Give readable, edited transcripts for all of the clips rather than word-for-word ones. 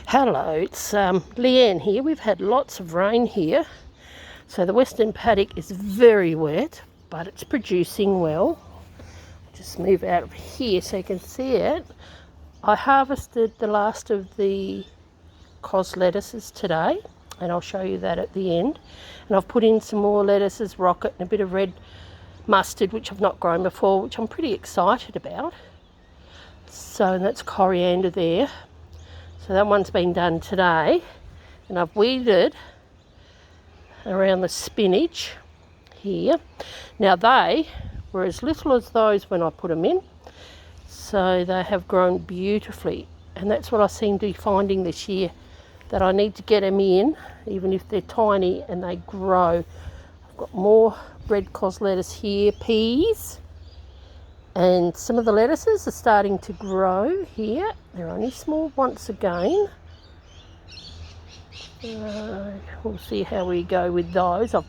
Hello, it's Leanne here. We've had lots of rain here, so the western paddock is very wet, but it's producing well. Just move out of here so you can see it. I harvested the last of the cos lettuces today, and I'll show you that at the end. And I've put in some more lettuces, rocket, and a bit of red mustard, which I've not grown before, which I'm pretty excited about. So that's coriander there. So that one's been done today, and I've weeded around the spinach here. Now they were as little as those when I put them in, so they have grown beautifully, and that's what I seem to be finding this year, that I need to get them in even if they're tiny and they grow. I've got more red cos lettuce here, peas, and some of the lettuces are starting to grow here. They're only small once again. We'll see how we go with those. I've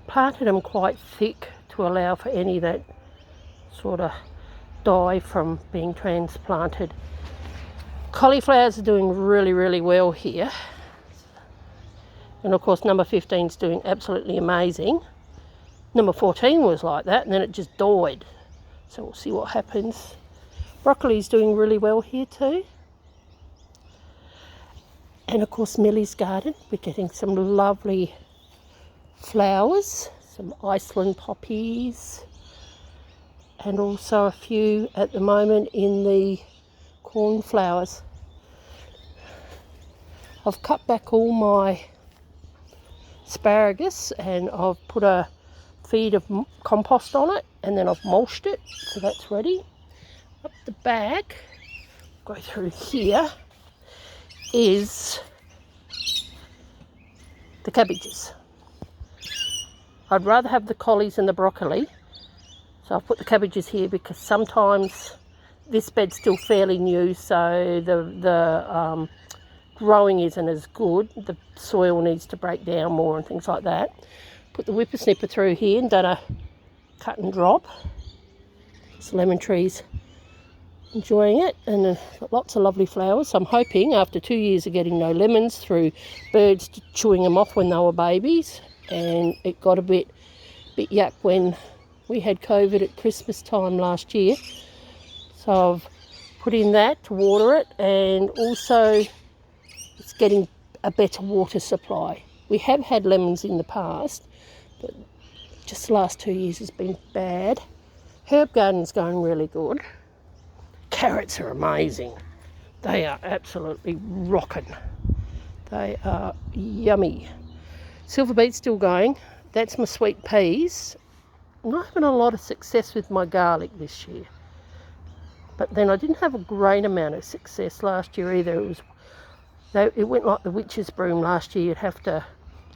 planted them quite thick to allow for any that sort of die from being transplanted. Cauliflowers are doing really, really well here. And of course number 15 is doing absolutely amazing. Number 14 was like that, and then it just died. So we'll see what happens. Broccoli's doing really well here too. And of course Millie's garden, we're getting some lovely flowers, some Iceland poppies, and also a few at the moment in the cornflowers. I've cut back all my asparagus and I've put a feed of compost on it, and then I've mulched it, so that's ready. Up the back, go through here, is the cabbages. I'd rather have the collies than the broccoli, so I've put the cabbages here because sometimes this bed's still fairly new, so the growing isn't as good. The soil needs to break down more and things like that. Put the whippersnipper through here and done a cut and drop. This lemon tree's enjoying it, and got lots of lovely flowers. So I'm hoping after 2 years of getting no lemons through birds chewing them off when they were babies, and it got a bit yuck when we had COVID at Christmas time last year. So I've put in that to water it, and also it's getting a better water supply. We have had lemons in the past, but just the last 2 years has been bad. Herb garden's going really good. Carrots are amazing. They are absolutely rocking. They are yummy. Silver beet's still going. That's my sweet peas. I'm not having a lot of success with my garlic this year. But then I didn't have a great amount of success last year either. It went like the witch's broom last year. You'd have to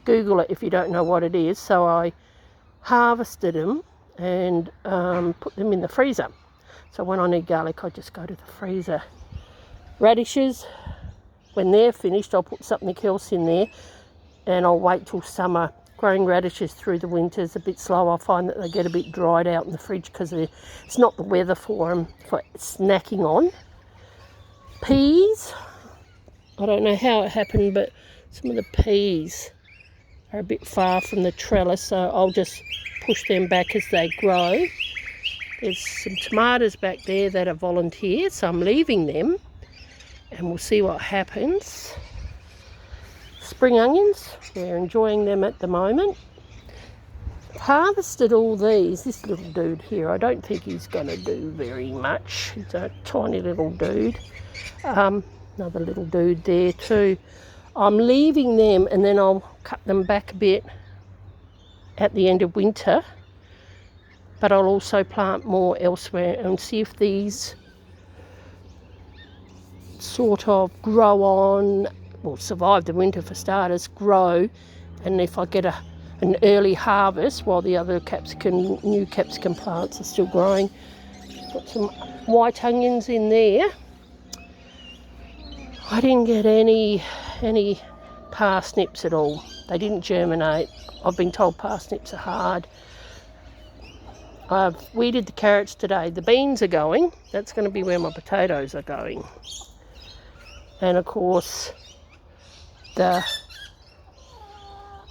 Google it if you don't know what it is. So I harvested them and put them in the freezer. So when I need garlic, I just go to the freezer. Radishes, when they're finished, I'll put something else in there, and I'll wait till summer. Growing radishes through the winter is a bit slow. I find that they get a bit dried out in the fridge because it's not the weather for them for snacking on. Peas, I don't know how it happened, but some of the peas are a bit far from the trellis, so I'll just push them back as they grow. There's some tomatoes back there that are volunteer, so I'm leaving them, and we'll see what happens. Spring onions, we're enjoying them at the moment. Harvested all these. This little dude here, I don't think he's going to do very much. He's a tiny little dude. Another little dude there too. I'm leaving them, and then I'll cut them back a bit at the end of winter, but I'll also plant more elsewhere and see if these sort of grow on, well, survive the winter for starters, grow, and if I get an early harvest while the other new capsicum plants are still growing. Got some white onions in there. I didn't get any parsnips at all. They didn't germinate. I've been told parsnips are hard. I've weeded the carrots today. The beans are going. That's going to be where my potatoes are going. and of course the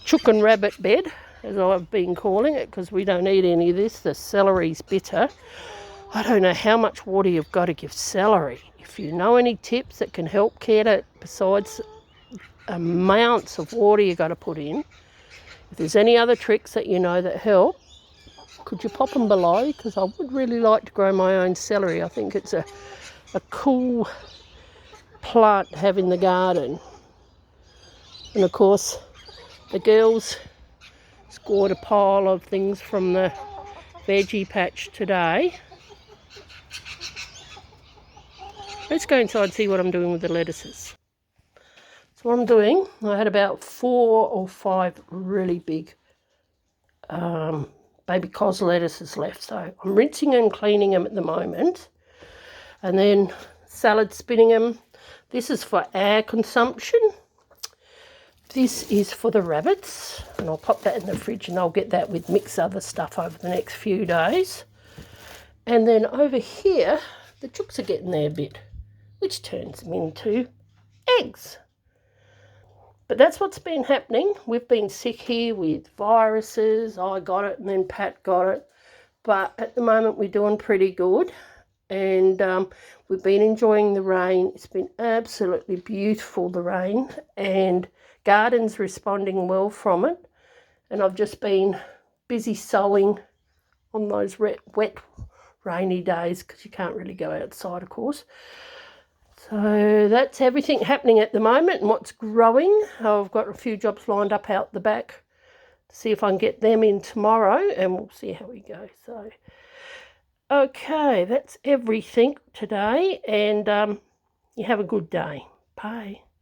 chook and rabbit bed, as I've been calling it, because we don't eat any of this. The celery's bitter. I don't know how much water you've got to give celery. If you know any tips that can help get it, besides amounts of water you got to put in, if there's any other tricks that you know that help, could you pop them below? Because I would really like to grow my own celery. I think it's a cool plant to have in the garden. And of course, the girls scored a pile of things from the veggie patch today. Let's go inside and see what I'm doing with the lettuces. So what I'm doing, I had about 4 or 5 really big baby cos lettuces left. So I'm rinsing and cleaning them at the moment. And then salad spinning them. This is for our consumption. This is for the rabbits. And I'll pop that in the fridge and I'll get that with mixed other stuff over the next few days. And then over here, the chooks are getting their bit, which turns them into eggs. But that's what's been happening. We've been sick here with viruses. I got it and then Pat got it. But at the moment we're doing pretty good. And we've been enjoying the rain. It's been absolutely beautiful, the rain. And garden's responding well from it. And I've just been busy sowing on those wet rainy days, because you can't really go outside, of course. So that's everything happening at the moment and what's growing. I've got a few jobs lined up out the back to see if I can get them in tomorrow, and we'll see how we go. So, okay, that's everything today, and you have a good day. Bye.